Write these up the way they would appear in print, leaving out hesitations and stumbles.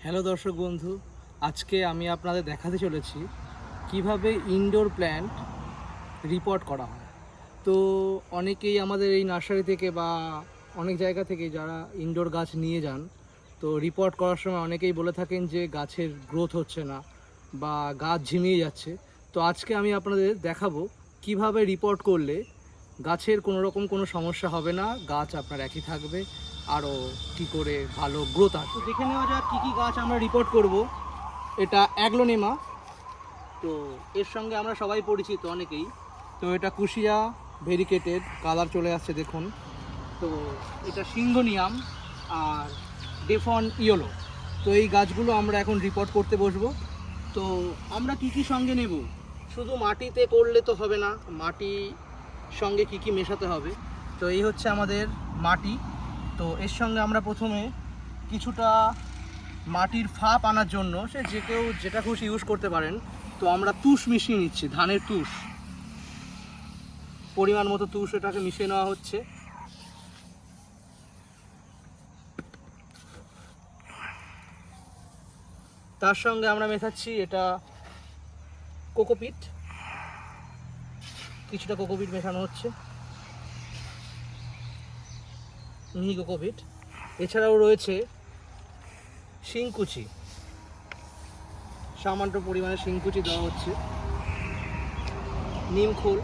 Hello দর্শক বন্ধু, আজকে আমি আপনাদের দেখাতে চলেছি কিভাবে ইনডোর প্ল্যান্ট রিপোর্ট করা হয়। তো অনেকেই আমাদের এই নার্সারি থেকে বা অনেক জায়গা থেকে যারা ইনডোর গাছ নিয়ে যান, তো রিপোর্ট করার সময় অনেকেই বলে থাকেন যে গাছের গ্রোথ হচ্ছে না বা গাছ ঝিমিয়ে যাচ্ছে। তো আজকে আমি আপনাদের দেখাবো কিভাবে রিপোর্ট করলে গাছের কোনো সমস্যা হবে না, গাছ আপনার একই থাকবে, আরও কী করে ভালো গ্রোথ আসবে। তো দেখে নেওয়া যাক কী কী গাছ আমরা রিপোর্ট করব। এটা অ্যাগ্লোনেমা, তো এর সঙ্গে আমরা সবাই পরিচিত অনেকেই। তো এটা কুশিয়া ভেরিকেটেড, কালার চলে আসছে দেখুন। তো এটা সিঙ্গোনিয়াম আর ডেফন ইয়েলো। তো এই গাছগুলো আমরা এখন রিপোর্ট করতে বসবো। তো আমরা কি কি সঙ্গে নেব, শুধু মাটিতে করলে তো হবে না, মাটি সঙ্গে কি কি মেশাতে হবে। তো এই হচ্ছে আমাদের মাটি। তো এর সঙ্গে আমরা প্রথমে কিছুটা মাটির ফাঁপ আনার জন্য যে কেউ যেটা খুশি ইউজ করতে পারেন। তো আমরা তুষ মিশিয়ে নিচ্ছি, ধানের তুষ, পরিমাণ মতো তুষ এটাকে মিশিয়ে নেওয়া হচ্ছে। তার সঙ্গে আমরা মেশাচ্ছি এটা কোকোপিট, কিছুটা কোকোপিট মেশানো হচ্ছে, মিহি কোকোপিট। এছাড়াও রয়েছে শিংকুচি, সামান্য পরিমাণে শিংকুচি দেওয়া হচ্ছে, নিম খোল,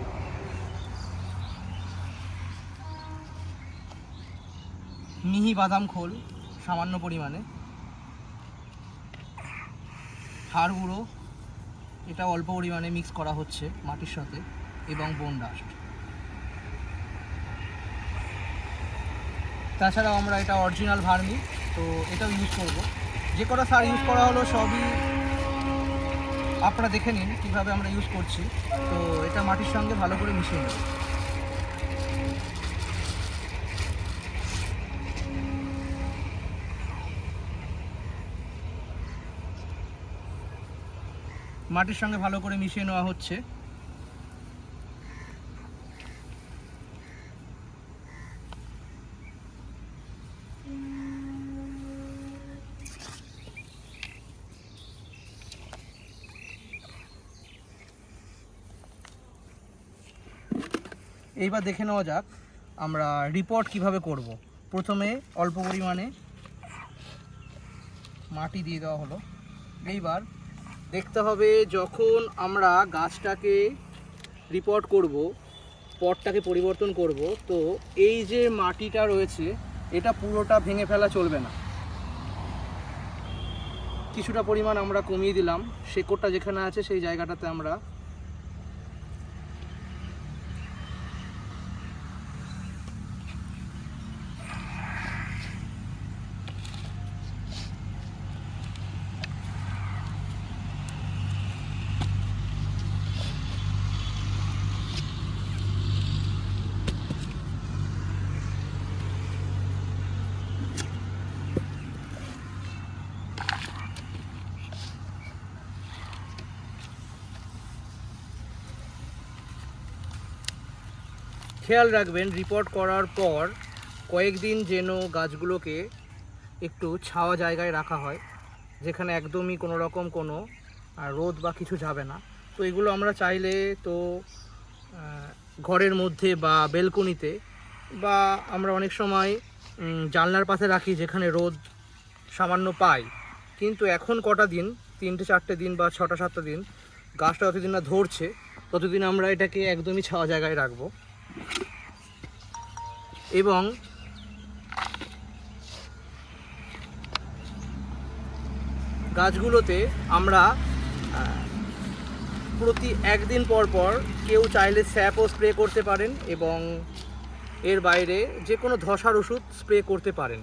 মিহি বাদাম খোল সামান্য পরিমাণে, হাড় গুঁড়ো এটা অল্প পরিমাণে মিক্স করা হচ্ছে মাটির সাথে, এবং বোন ডাস্ট। তাছাড়াও আমরা এটা অরিজিনাল ভার্মি, তো এটাও ইউজ করব। যে কটা সার ইউজ করা হলো সবই আপনারা দেখে নিন কীভাবে আমরা ইউজ করছি। তো এটা মাটির সঙ্গে ভালো করে মিশিয়ে নেব। মাটির সঙ্গে ভালো করে মিশিয়ে নেওয়া হচ্ছে। এইবার দেখে নেওয়া যাক আমরা রিপোর্ট কিভাবে করব। প্রথমে অল্প পরিমাণে মাটি দিয়ে দেওয়া হলো। এইবার দেখতে হবে যখন আমরা গাছটাকে রিপোর্ট করব, পটটাকে পরিবর্তন করব, তো এই যে মাটিটা রয়েছে এটা পুরোটা ভেঙে ফেলা চলবে না। কিছুটা পরিমাণ আমরা কমিয়ে দিলাম, শেকড়টা যেখানে আছে সেই জায়গাটাতে আমরা খেয়াল রাখবেন রিপোর্ট করার পর কয়েকদিন যেন গাছগুলোকে একটু ছাওয়া জায়গায় রাখা হয়, যেখানে একদমই কোনো রকম কোনো রোদ বা কিছু যাবে না। তো এগুলো আমরা চাইলে তো ঘরের মধ্যে বা বেলকনিতে, বা আমরা অনেক সময় জানলার পাশে রাখি যেখানে রোদ সামান্য পাই। কিন্তু এখন কটা দিন, 3-4 দিন বা 6-7 দিন, গাছটা যতদিন না ধরছে ততদিন আমরা এটাকে একদমই ছাওয়া জায়গায় রাখবো। এবং গাছগুলোতে আমরা প্রতি একদিন পর পর কেউ চাইলে স্যাপও স্প্রে করতে পারেন, এবং এর বাইরে যে কোনো ধসার ওষুধ স্প্রে করতে পারেন।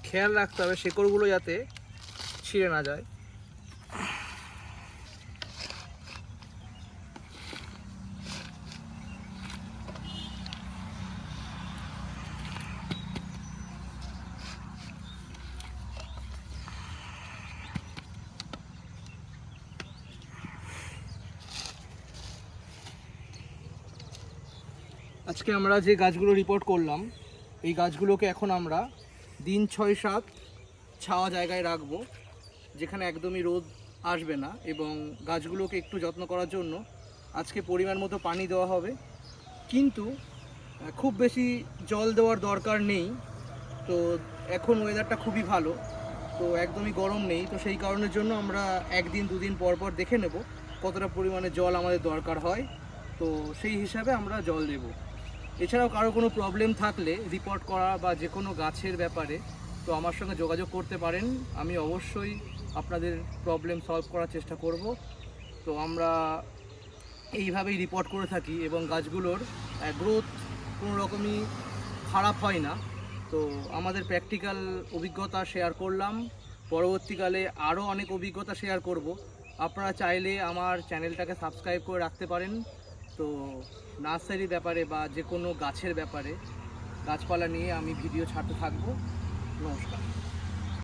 খেয়াল রাখতে হবে শেকড়গুলো যাতে ছিঁড়ে না যায়। আজকে আমরা যে গাছগুলো রিপোর্ট করলাম এই গাছগুলোকে এখন আমরা দিন 6-7 ছাওয়া জায়গায় রাখবো, যেখানে একদমই রোদ আসবে না, এবং গাছগুলোকে একটু যত্ন করার জন্য আজকে পরিমাণ মতো পানি দেওয়া হবে, কিন্তু খুব বেশি জল দেওয়ার দরকার নেই। তো এখন ওয়েদারটা খুবই ভালো, তো একদমই গরম নেই, তো সেই কারণের জন্য আমরা 1-2 দিন পর পর দেখে নেব কতটা পরিমাণে জল আমাদের দরকার হয়, তো সেই হিসাবে আমরা জল দেব। এছাড়াও কারো কোনো প্রবলেম থাকলে রিপোর্ট করা বা যে কোনো গাছের ব্যাপারে তো আমার সঙ্গে যোগাযোগ করতে পারেন, আমি অবশ্যই আপনাদের প্রবলেম সলভ করার চেষ্টা করব। তো আমরা এইভাবেই রিপোর্ট করে থাকি এবং গাছগুলোর গ্রোথ কোনো রকমই খারাপ হয় না। তো আমাদের প্র্যাকটিক্যাল অভিজ্ঞতা শেয়ার করলাম, পরবর্তীকালে আরও অনেক অভিজ্ঞতা শেয়ার করব। আপনারা চাইলে আমার চ্যানেলটাকে সাবস্ক্রাইব করে রাখতে পারেন। তো নার্সারির ব্যাপারে বা যে কোনো গাছের ব্যাপারে, গাছপালা নিয়ে আমি ভিডিও ছাড়তে থাকবো। নমস্কার।